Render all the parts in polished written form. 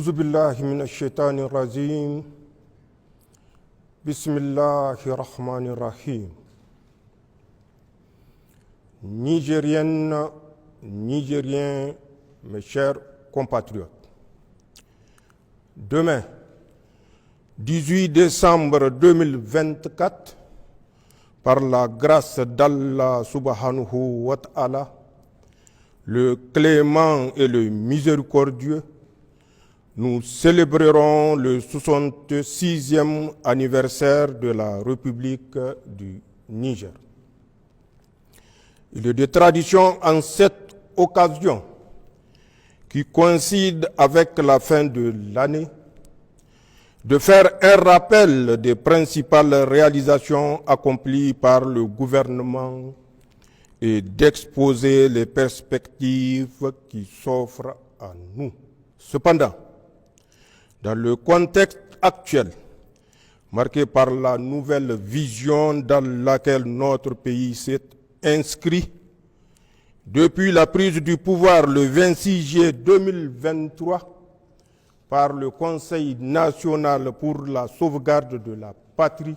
أعوذ بالله من الشيطان الرجيم بسم الله الرحمن الرحيم. Nigériennes, Nigériens, mes chers compatriotes, demain, 18 décembre 2024, par la grâce d'Allah subhanahu wa ta'ala, le clément et le miséricordieux, nous célébrerons le 66e anniversaire de la République du Niger. Il est de tradition en cette occasion, qui coïncide avec la fin de l'année, de faire un rappel des principales réalisations accomplies par le gouvernement et d'exposer les perspectives qui s'offrent à nous. Cependant, dans le contexte actuel, marqué par la nouvelle vision dans laquelle notre pays s'est inscrit, depuis la prise du pouvoir le 26 juillet 2023 par le Conseil national pour la sauvegarde de la patrie,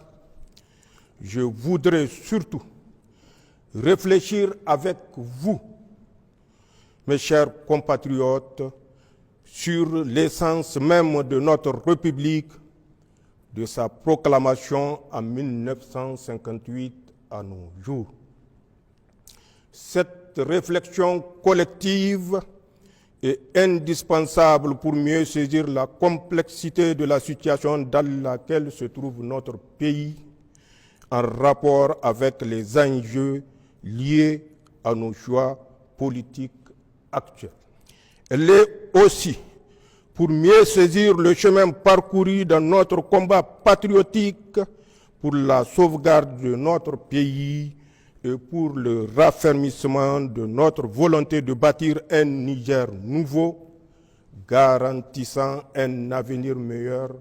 je voudrais surtout réfléchir avec vous, mes chers compatriotes, sur l'essence même de notre République, de sa proclamation en 1958 à nos jours. Cette réflexion collective est indispensable pour mieux saisir la complexité de la situation dans laquelle se trouve notre pays en rapport avec les enjeux liés à nos choix politiques actuels. Elle est aussi pour mieux saisir le chemin parcouru dans notre combat patriotique pour la sauvegarde de notre pays et pour le raffermissement de notre volonté de bâtir un Niger nouveau, garantissant un avenir meilleur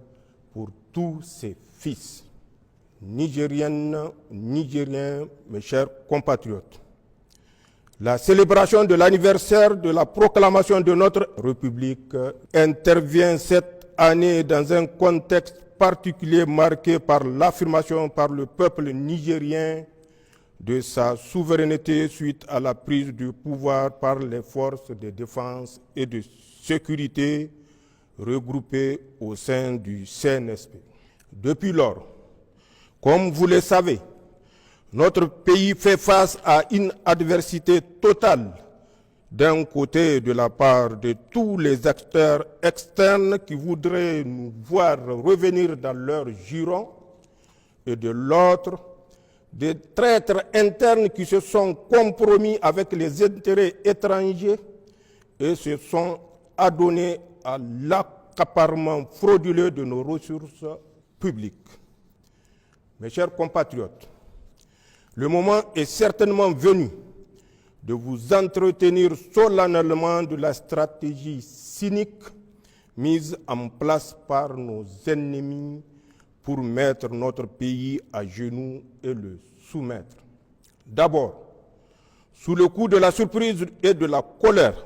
pour tous ses fils. Nigériennes, Nigériens, mes chers compatriotes, la célébration de l'anniversaire de la proclamation de notre République intervient cette année dans un contexte particulier marqué par l'affirmation par le peuple nigérien de sa souveraineté suite à la prise du pouvoir par les forces de défense et de sécurité regroupées au sein du CNSP. Depuis lors, comme vous le savez, notre pays fait face à une adversité totale, d'un côté de la part de tous les acteurs externes qui voudraient nous voir revenir dans leur giron, et de l'autre, des traîtres internes qui se sont compromis avec les intérêts étrangers et se sont adonnés à l'accaparement frauduleux de nos ressources publiques. Mes chers compatriotes, le moment est certainement venu de vous entretenir solennellement de la stratégie cynique mise en place par nos ennemis pour mettre notre pays à genoux et le soumettre. D'abord, sous le coup de la surprise et de la colère,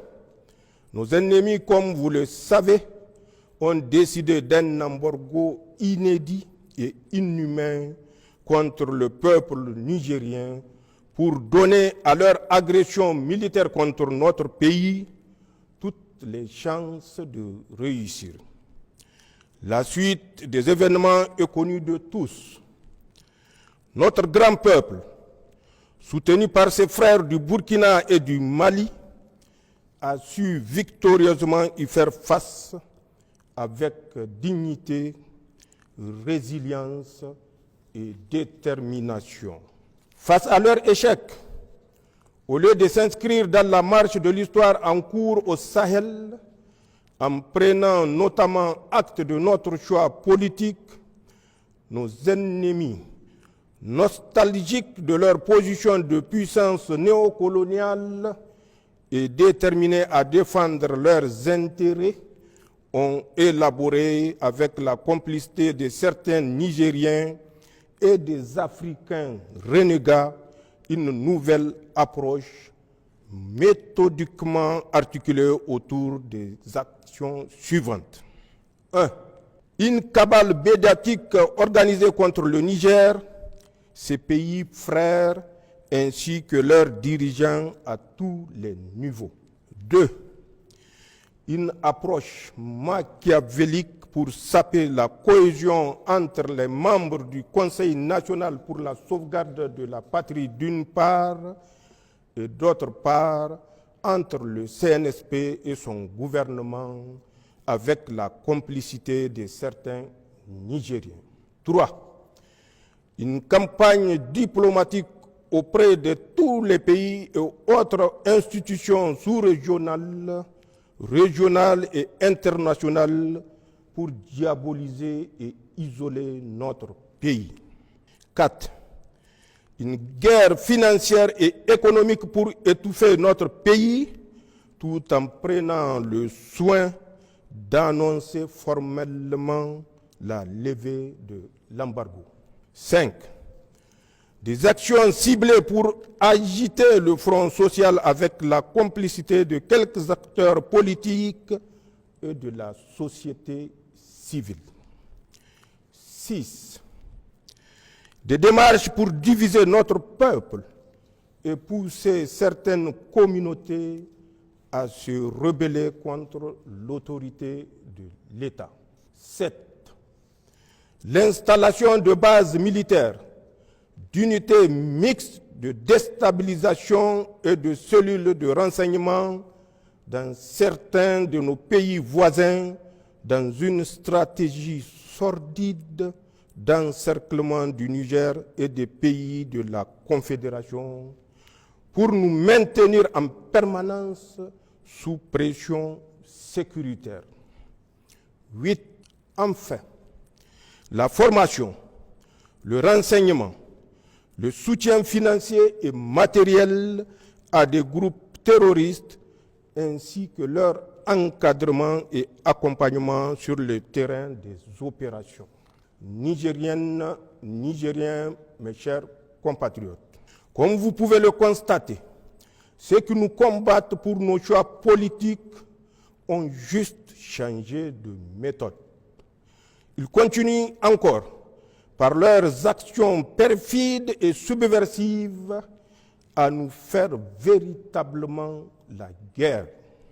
nos ennemis, comme vous le savez, ont décidé d'un embargo inédit et inhumain contre le peuple nigérien pour donner à leur agression militaire contre notre pays toutes les chances de réussir. La suite des événements est connue de tous. Notre grand peuple, soutenu par ses frères du Burkina et du Mali, a su victorieusement y faire face avec dignité, résilience et détermination. Face à leur échec, au lieu de s'inscrire dans la marche de l'histoire en cours au Sahel, en prenant notamment acte de notre choix politique, nos ennemis, nostalgiques de leur position de puissance néocoloniale et déterminés à défendre leurs intérêts, ont élaboré avec la complicité de certains Nigériens et des Africains renégats une nouvelle approche méthodiquement articulée autour des actions suivantes. 1. Une cabale médiatique organisée contre le Niger, ses pays frères, ainsi que leurs dirigeants à tous les niveaux. 2. Une approche machiavélique pour saper la cohésion entre les membres du Conseil national pour la sauvegarde de la patrie d'une part et d'autre part entre le CNSP et son gouvernement avec la complicité de certains Nigériens. 3. Une campagne diplomatique auprès de tous les pays et autres institutions sous-régionales, régionales et internationales pour diaboliser et isoler notre pays. 4. Une guerre financière et économique pour étouffer notre pays, tout en prenant le soin d'annoncer formellement la levée de l'embargo. 5. Des actions ciblées pour agiter le front social avec la complicité de quelques acteurs politiques et de la société civile. 6. Des démarches pour diviser notre peuple et pousser certaines communautés à se rebeller contre l'autorité de l'État. 7. L'installation de bases militaires, d'unités mixtes de déstabilisation et de cellules de renseignement dans certains de nos pays voisins dans une stratégie sordide d'encerclement du Niger et des pays de la Confédération pour nous maintenir en permanence sous pression sécuritaire. 8. Enfin, la formation, le renseignement, le soutien financier et matériel à des groupes terroristes ainsi que leur encadrement et accompagnement sur le terrain des opérations. Nigériennes, Nigériens, mes chers compatriotes, comme vous pouvez le constater, ceux qui nous combattent pour nos choix politiques ont juste changé de méthode. Ils continuent encore, par leurs actions perfides et subversives, à nous faire véritablement la guerre.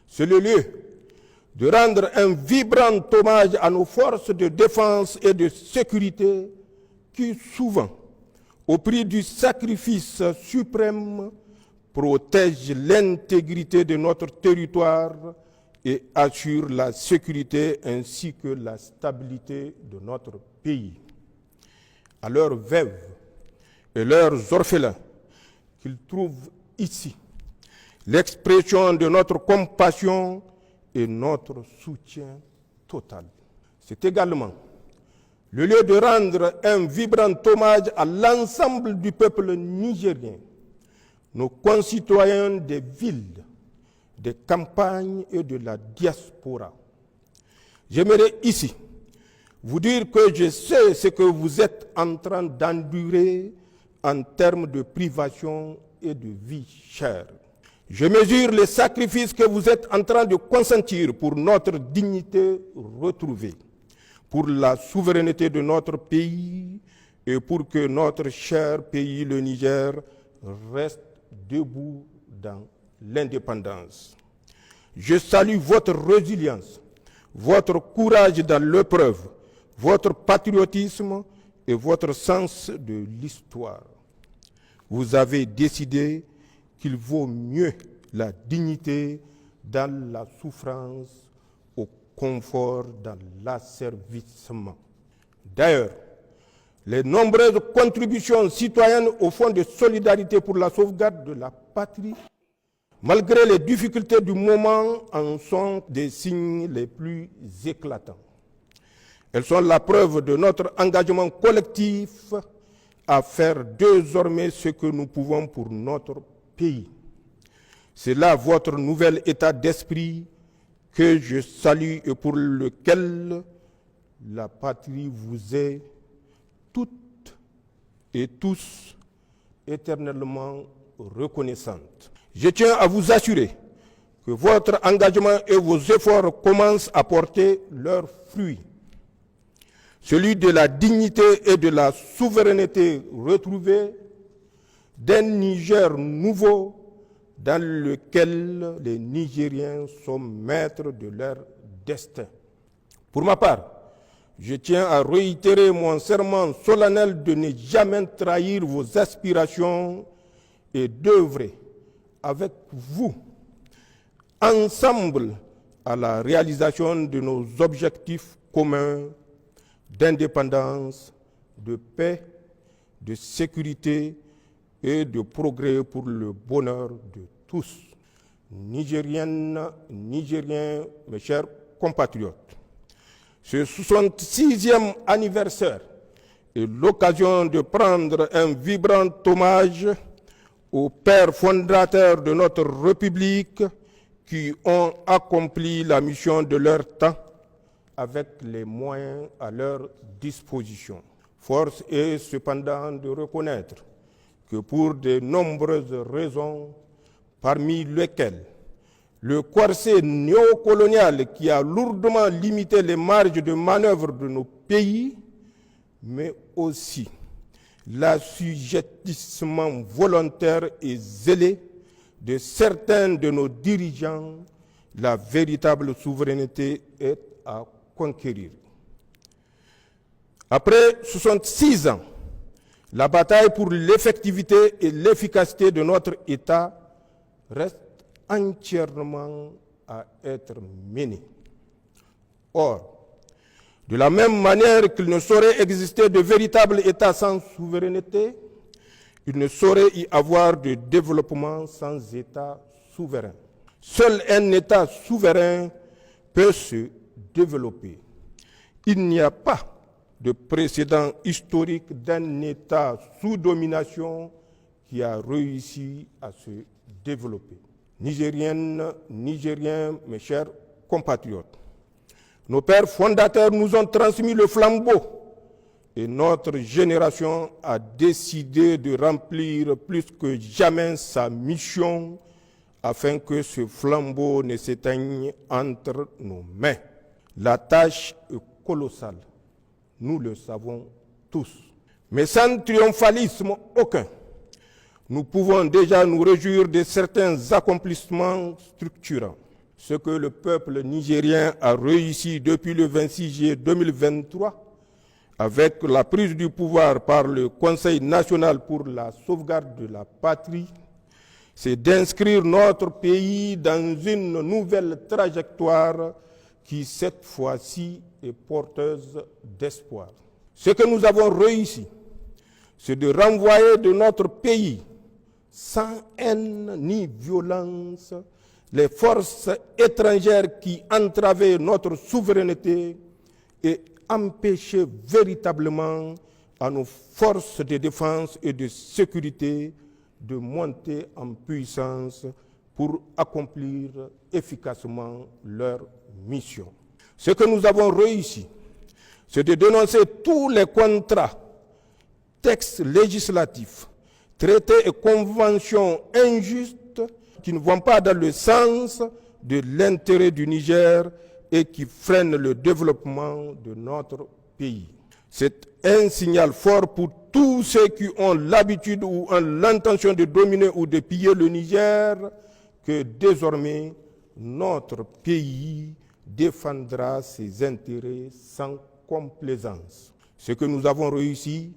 C'est le lieu de rendre un vibrant hommage à nos forces de défense et de sécurité qui, souvent, au prix du sacrifice suprême, protègent l'intégrité de notre territoire et assurent la sécurité ainsi que la stabilité de notre pays. À leurs veuves et leurs orphelins, qu'ils trouvent ici l'expression de notre compassion et notre soutien total. C'est également le lieu de rendre un vibrant hommage à l'ensemble du peuple nigérien, nos concitoyens des villes, des campagnes et de la diaspora. J'aimerais ici vous dire que je sais ce que vous êtes en train d'endurer en termes de privation et de vie chère. Je mesure les sacrifices que vous êtes en train de consentir pour notre dignité retrouvée, pour la souveraineté de notre pays et pour que notre cher pays, le Niger, reste debout dans l'indépendance. Je salue votre résilience, votre courage dans l'épreuve, votre patriotisme et votre sens de l'histoire. Vous avez décidé qu'il vaut mieux la dignité dans la souffrance au confort dans l'asservissement. D'ailleurs, les nombreuses contributions citoyennes au Fonds de solidarité pour la sauvegarde de la patrie, malgré les difficultés du moment, en sont des signes les plus éclatants. Elles sont la preuve de notre engagement collectif à faire désormais ce que nous pouvons pour notre pays. C'est là votre nouvel état d'esprit que je salue et pour lequel la patrie vous est toutes et tous éternellement reconnaissante. Je tiens à vous assurer que votre engagement et vos efforts commencent à porter leurs fruits. celui de la dignité et de la souveraineté retrouvée, d'un Niger nouveau dans lequel les Nigériens sont maîtres de leur destin. Pour ma part, je tiens à réitérer mon serment solennel de ne jamais trahir vos aspirations et d'œuvrer avec vous, ensemble, à la réalisation de nos objectifs communs d'indépendance, de paix, de sécurité et de progrès pour le bonheur de tous. Nigériennes, Nigériens, mes chers compatriotes, ce 66e anniversaire est l'occasion de prendre un vibrant hommage aux pères fondateurs de notre République qui ont accompli la mission de leur temps avec les moyens à leur disposition. Force est cependant de reconnaître que pour de nombreuses raisons, parmi lesquelles le corset néocolonial qui a lourdement limité les marges de manœuvre de nos pays, mais aussi l'assujettissement volontaire et zélé de certains de nos dirigeants, la véritable souveraineté est à conquérir. Après 66 ans, la bataille pour l'effectivité et l'efficacité de notre État reste entièrement à être menée. Or, de la même manière qu'il ne saurait exister de véritable État sans souveraineté, il ne saurait y avoir de développement sans État souverain. Seul un État souverain peut se développer. Il n'y a pas de précédent historique d'un État sous domination qui a réussi à se développer. Nigériennes, Nigériens, mes chers compatriotes, nos pères fondateurs nous ont transmis le flambeau et notre génération a décidé de remplir plus que jamais sa mission afin que ce flambeau ne s'éteigne entre nos mains. La tâche est colossale, nous le savons tous, mais sans triomphalisme aucun. Nous pouvons déjà nous réjouir de certains accomplissements structurants. Ce que le peuple nigérien a réussi depuis le 26 juillet 2023, avec la prise du pouvoir par le Conseil national pour la sauvegarde de la patrie, c'est d'inscrire notre pays dans une nouvelle trajectoire qui, cette fois-ci, est porteuse d'espoir. Ce que nous avons réussi, c'est de renvoyer de notre pays, sans haine ni violence, les forces étrangères qui entravaient notre souveraineté et empêchaient véritablement à nos forces de défense et de sécurité de monter en puissance pour accomplir efficacement leur mission. Ce que nous avons réussi, c'est de dénoncer tous les contrats, textes législatifs, traités et conventions injustes qui ne vont pas dans le sens de l'intérêt du Niger et qui freinent le développement de notre pays. C'est un signal fort pour tous ceux qui ont l'habitude ou ont l'intention de dominer ou de piller le Niger que désormais notre pays défendra ses intérêts sans complaisance. Ce que nous avons réussi,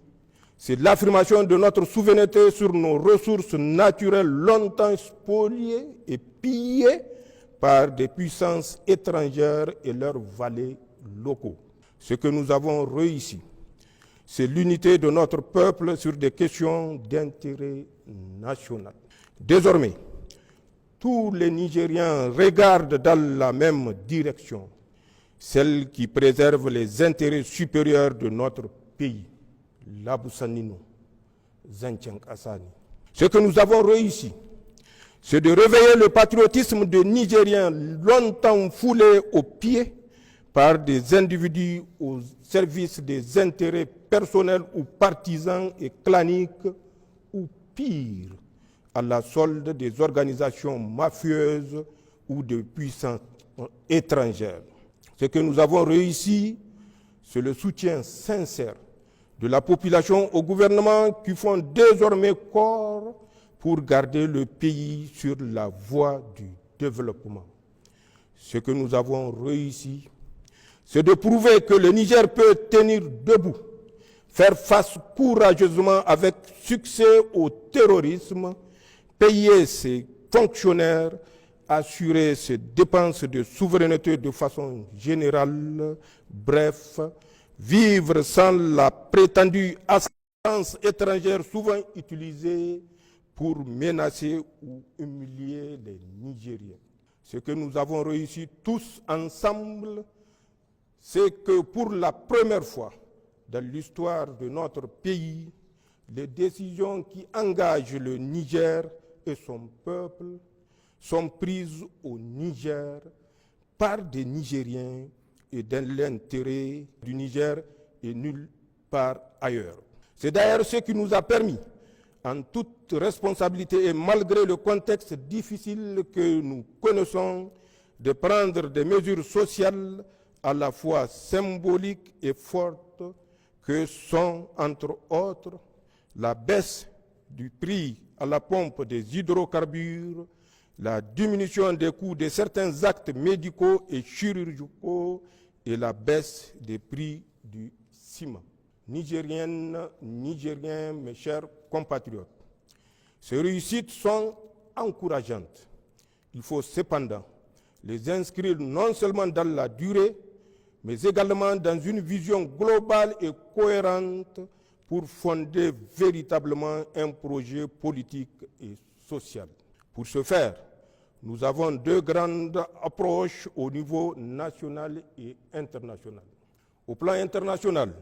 c'est l'affirmation de notre souveraineté sur nos ressources naturelles longtemps spoliées et pillées par des puissances étrangères et leurs valets locaux. Ce que nous avons réussi, c'est l'unité de notre peuple sur des questions d'intérêt national. Désormais, tous les Nigériens regardent dans la même direction, celle qui préserve les intérêts supérieurs de notre pays. Labousanino, Zentian Assani. Ce que nous avons réussi, c'est de réveiller le patriotisme des Nigériens longtemps foulé aux pieds par des individus au service des intérêts personnels ou partisans et claniques, ou pire, à la solde des organisations mafieuses ou de puissances étrangères. Ce que nous avons réussi, c'est le soutien sincère de la population au gouvernement qui font désormais corps pour garder le pays sur la voie du développement. Ce que nous avons réussi, c'est de prouver que le Niger peut tenir debout, faire face courageusement avec succès au terrorisme, payer ses fonctionnaires, assurer ses dépenses de souveraineté de façon générale, bref, vivre sans la prétendue assistance étrangère souvent utilisée pour menacer ou humilier les Nigériens. Ce que nous avons réussi tous ensemble, c'est que pour la première fois dans l'histoire de notre pays, les décisions qui engagent le Niger et son peuple sont prises au Niger par des Nigériens et dans l'intérêt du Niger et nulle part ailleurs. C'est d'ailleurs ce qui nous a permis, en toute responsabilité et malgré le contexte difficile que nous connaissons, de prendre des mesures sociales à la fois symboliques et fortes que sont, entre autres, la baisse du prix à la pompe des hydrocarbures, la diminution des coûts de certains actes médicaux et chirurgicaux et la baisse des prix du ciment. Nigériennes, Nigériens, mes chers compatriotes, ces réussites sont encourageantes. Il faut cependant les inscrire non seulement dans la durée, mais également dans une vision globale et cohérente pour fonder véritablement un projet politique et social. Pour ce faire, nous avons deux grandes approches au niveau national et international. Au plan international,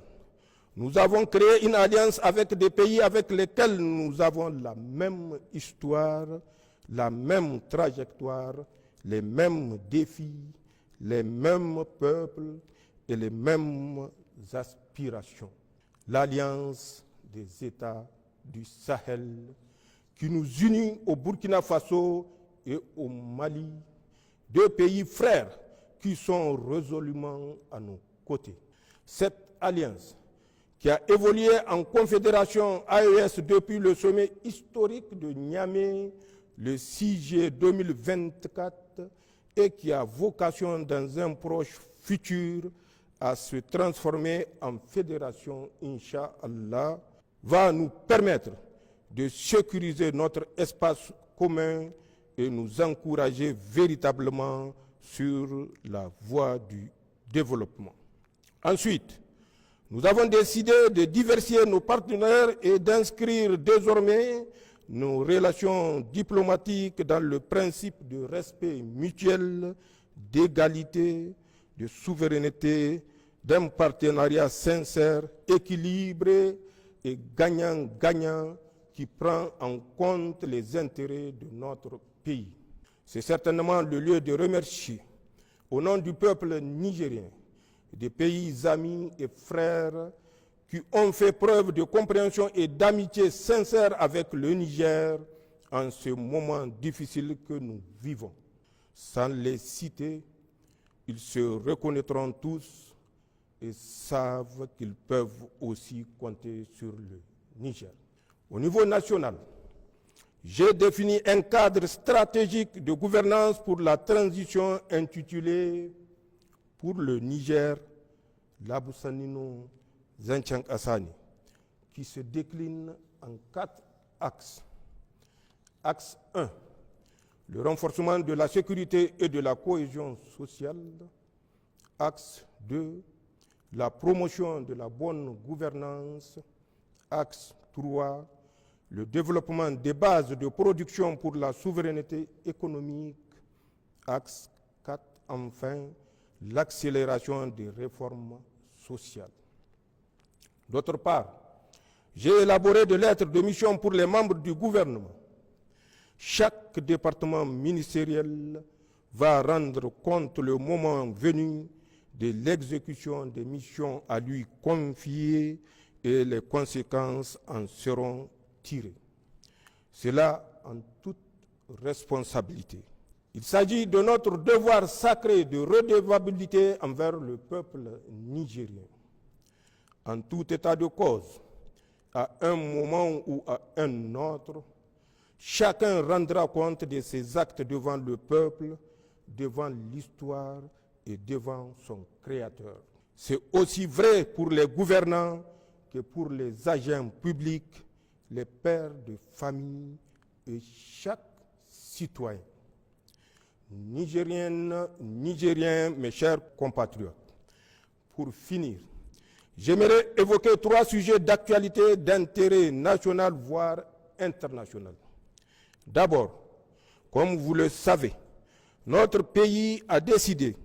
nous avons créé une alliance avec des pays avec lesquels nous avons la même histoire, la même trajectoire, les mêmes défis, les mêmes peuples et les mêmes aspirations. L'Alliance des États du Sahel qui nous unit au Burkina Faso et au Mali, deux pays frères qui sont résolument à nos côtés. Cette alliance, qui a évolué en confédération AES depuis le sommet historique de Niamey le 6 juillet 2024 et qui a vocation dans un proche futur à se transformer en fédération, Inch'Allah, va nous permettre de sécuriser notre espace commun et nous encourager véritablement sur la voie du développement. Ensuite, nous avons décidé de diversifier nos partenaires et d'inscrire désormais nos relations diplomatiques dans le principe de respect mutuel, d'égalité, de souveraineté, d'un partenariat sincère, équilibré et gagnant-gagnant qui prend en compte les intérêts de notre pays. C'est certainement le lieu de remercier, au nom du peuple nigérien, des pays amis et frères qui ont fait preuve de compréhension et d'amitié sincère avec le Niger en ce moment difficile que nous vivons. Sans les citer, ils se reconnaîtront tous et savent qu'ils peuvent aussi compter sur le Niger. Au niveau national, j'ai défini un cadre stratégique de gouvernance pour la transition intitulé pour le Niger, Labussanino Zanchank Assani, qui se décline en 4 axes. Axe 1, le renforcement de la sécurité et de la cohésion sociale. Axe 2, la promotion de la bonne gouvernance. Axe 3, le développement des bases de production pour la souveraineté économique. Axe 4, enfin, l'accélération des réformes sociales. D'autre part, j'ai élaboré des lettres de mission pour les membres du gouvernement. Chaque département ministériel va rendre compte le moment venu de l'exécution des missions à lui confiées et les conséquences en seront tirées. Cela en toute responsabilité. Il s'agit de notre devoir sacré de redevabilité envers le peuple nigérien. En tout état de cause, à un moment ou à un autre, chacun rendra compte de ses actes devant le peuple, devant l'histoire et devant son Créateur. C'est aussi vrai pour les gouvernants que pour les agents publics, les pères de famille et chaque citoyen. Nigériennes, Nigériens, mes chers compatriotes, pour finir, j'aimerais évoquer 3 sujets d'actualité d'intérêt national, voire international. D'abord, comme vous le savez, notre pays a décidé,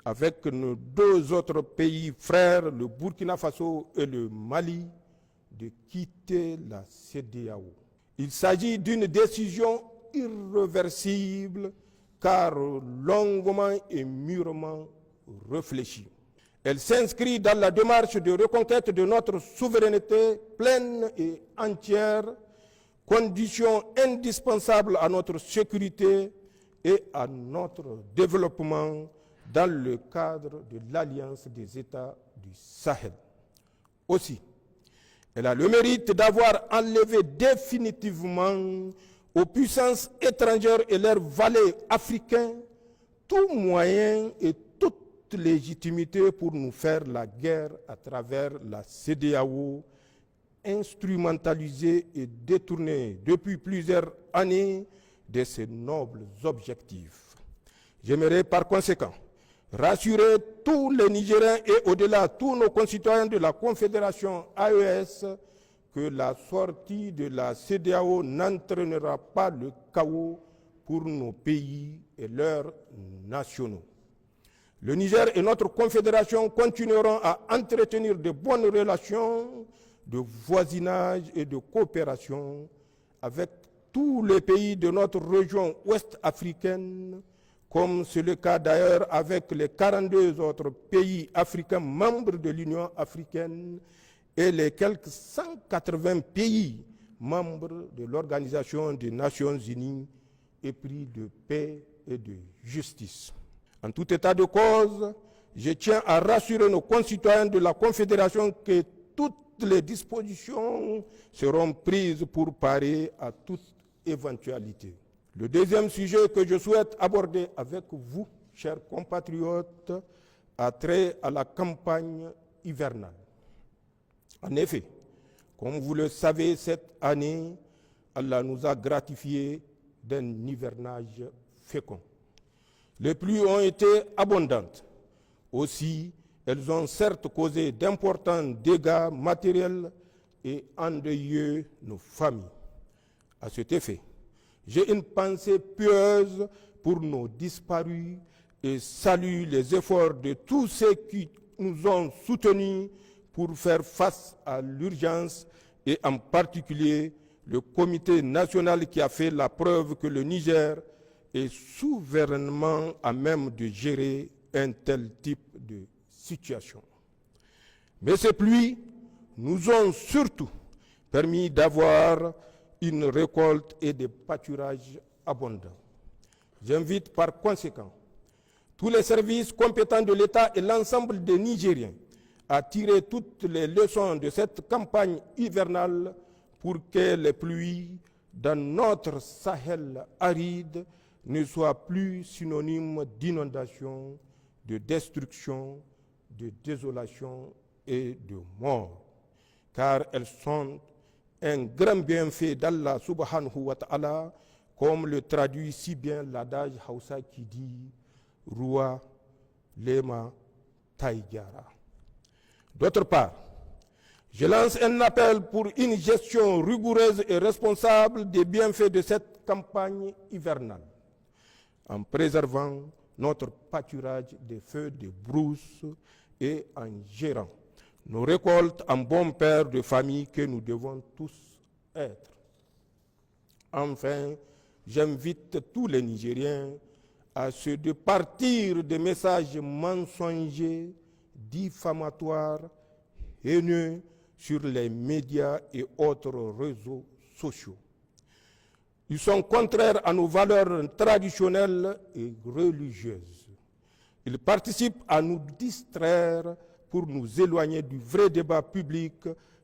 avec nos 2 autres pays frères, le Burkina Faso et le Mali, de quitter la CEDEAO. Il s'agit d'une décision irréversible, car longuement et mûrement réfléchie. Elle s'inscrit dans la démarche de reconquête de notre souveraineté pleine et entière, condition indispensable à notre sécurité et à notre développement dans le cadre de l'Alliance des États du Sahel. Aussi, elle a le mérite d'avoir enlevé définitivement aux puissances étrangères et leurs valets africains tout moyen et toute légitimité pour nous faire la guerre à travers la CEDEAO, instrumentalisée et détournée depuis plusieurs années de ses nobles objectifs. J'aimerais par conséquent rassurer tous les Nigériens et au-delà tous nos concitoyens de la Confédération AES que la sortie de la CEDEAO n'entraînera pas le chaos pour nos pays et leurs nationaux. Le Niger et notre confédération continueront à entretenir de bonnes relations de voisinage et de coopération avec tous les pays de notre région ouest-africaine, comme c'est le cas d'ailleurs avec les 42 autres pays africains membres de l'Union africaine et les quelques 180 pays membres de l'Organisation des Nations Unies, épris de paix et de justice. En tout état de cause, je tiens à rassurer nos concitoyens de la Confédération que toutes les dispositions seront prises pour parer à toute éventualité. Le deuxième sujet que je souhaite aborder avec vous, chers compatriotes, a trait à la campagne hivernale. En effet, comme vous le savez, cette année, Allah nous a gratifiés d'un hivernage fécond. Les pluies ont été abondantes. Aussi, elles ont certes causé d'importants dégâts matériels et endeuillé nos familles. À cet effet, j'ai une pensée pieuse pour nos disparus et salue les efforts de tous ceux qui nous ont soutenus pour faire face à l'urgence et en particulier le comité national qui a fait la preuve que le Niger est souverainement à même de gérer un tel type de situation. Mais ces pluies nous ont surtout permis d'avoir une récolte et des pâturages abondants. J'invite par conséquent tous les services compétents de l'État et l'ensemble des Nigériens à tirer toutes les leçons de cette campagne hivernale pour que les pluies dans notre Sahel aride ne soient plus synonymes d'inondation, de destruction, de désolation et de mort, car elles sont un grand bienfait d'Allah subhanahu wa ta'ala, comme le traduit si bien l'adage Hausa qui dit « Rua lema taïgara ». D'autre part, je lance un appel pour une gestion rigoureuse et responsable des bienfaits de cette campagne hivernale, en préservant notre pâturage des feux de brousse et en gérant nos récoltes en bon père de famille que nous devons tous être. Enfin, j'invite tous les Nigériens à se départir des messages mensongers, diffamatoires, haineux sur les médias et autres réseaux sociaux. Ils sont contraires à nos valeurs traditionnelles et religieuses. Ils participent à nous distraire pour nous éloigner du vrai débat public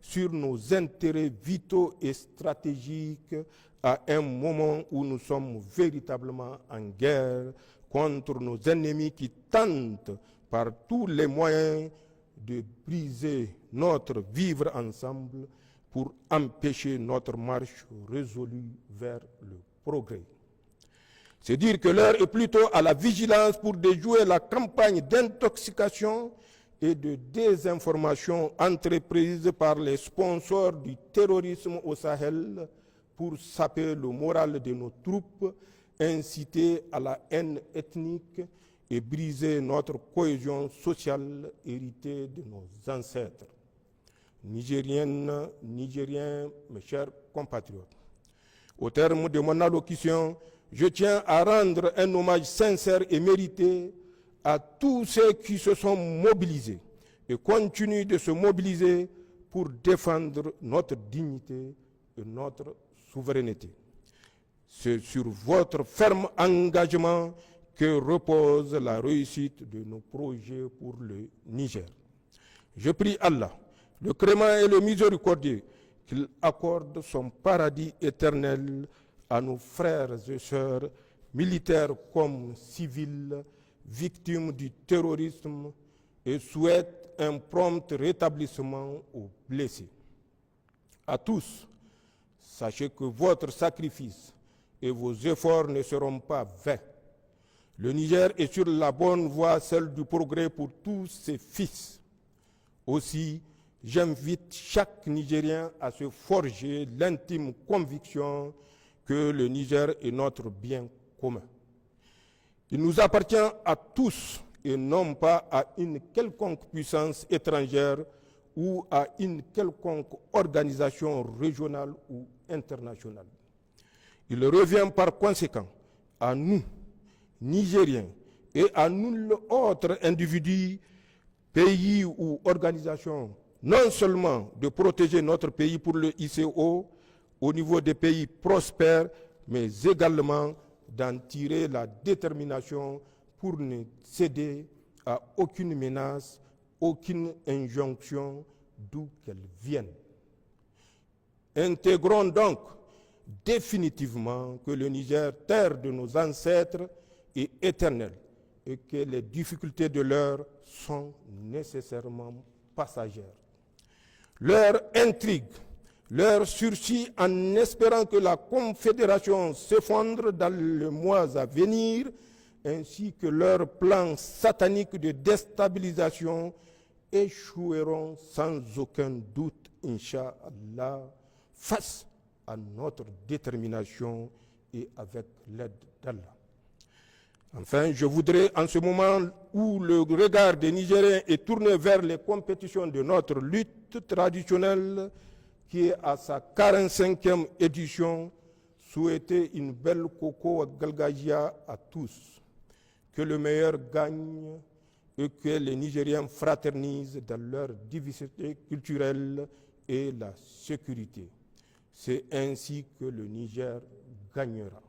sur nos intérêts vitaux et stratégiques à un moment où nous sommes véritablement en guerre contre nos ennemis qui tentent par tous les moyens de briser notre vivre ensemble pour empêcher notre marche résolue vers le progrès. C'est dire que l'heure est plutôt à la vigilance pour déjouer la campagne d'intoxication et de désinformation entreprise par les sponsors du terrorisme au Sahel pour saper le moral de nos troupes, inciter à la haine ethnique et briser notre cohésion sociale héritée de nos ancêtres. Nigériennes, Nigériens, mes chers compatriotes, au terme de mon allocution, je tiens à rendre un hommage sincère et mérité à tous ceux qui se sont mobilisés et continuent de se mobiliser pour défendre notre dignité et notre souveraineté. C'est sur votre ferme engagement que repose la réussite de nos projets pour le Niger. Je prie Allah, le Créant et le Miséricordieux, qu'il accorde son paradis éternel à nos frères et sœurs, militaires comme civils, victimes du terrorisme, et souhaite un prompt rétablissement aux blessés. À tous, sachez que votre sacrifice et vos efforts ne seront pas vains. Le Niger est sur la bonne voie, celle du progrès pour tous ses fils. Aussi, j'invite chaque Nigérien à se forger l'intime conviction que le Niger est notre bien commun. Il nous appartient à tous et non pas à une quelconque puissance étrangère ou à une quelconque organisation régionale ou internationale. Il revient par conséquent à nous, Nigériens, et à nul autre individu, pays ou organisation, non seulement de protéger notre pays pour le ICO au niveau des pays prospères, mais également d'en tirer la détermination pour ne céder à aucune menace, aucune injonction, d'où qu'elle vienne. Intégrons donc définitivement que le Niger, terre de nos ancêtres, est éternel et que les difficultés de l'heure sont nécessairement passagères. Leur intrigue, leur sursis en espérant que la Confédération s'effondre dans les mois à venir, ainsi que leur plan satanique de déstabilisation échoueront sans aucun doute, Inch'Allah, face à notre détermination et avec l'aide d'Allah. Enfin, je voudrais, en ce moment où le regard des Nigériens est tourné vers les compétitions de notre lutte traditionnelle, qui est à sa 45e édition, souhaiter une belle Koko Galgagia à tous. Que le meilleur gagne et que les Nigériens fraternisent dans leur diversité culturelle et la sécurité. C'est ainsi que le Niger gagnera.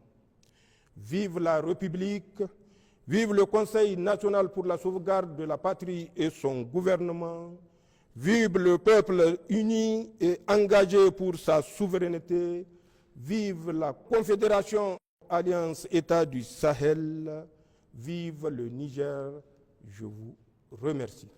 Vive la République, vive le Conseil national pour la sauvegarde de la patrie et son gouvernement, vive le peuple uni et engagé pour sa souveraineté, vive la Confédération Alliance État du Sahel, vive le Niger, je vous remercie.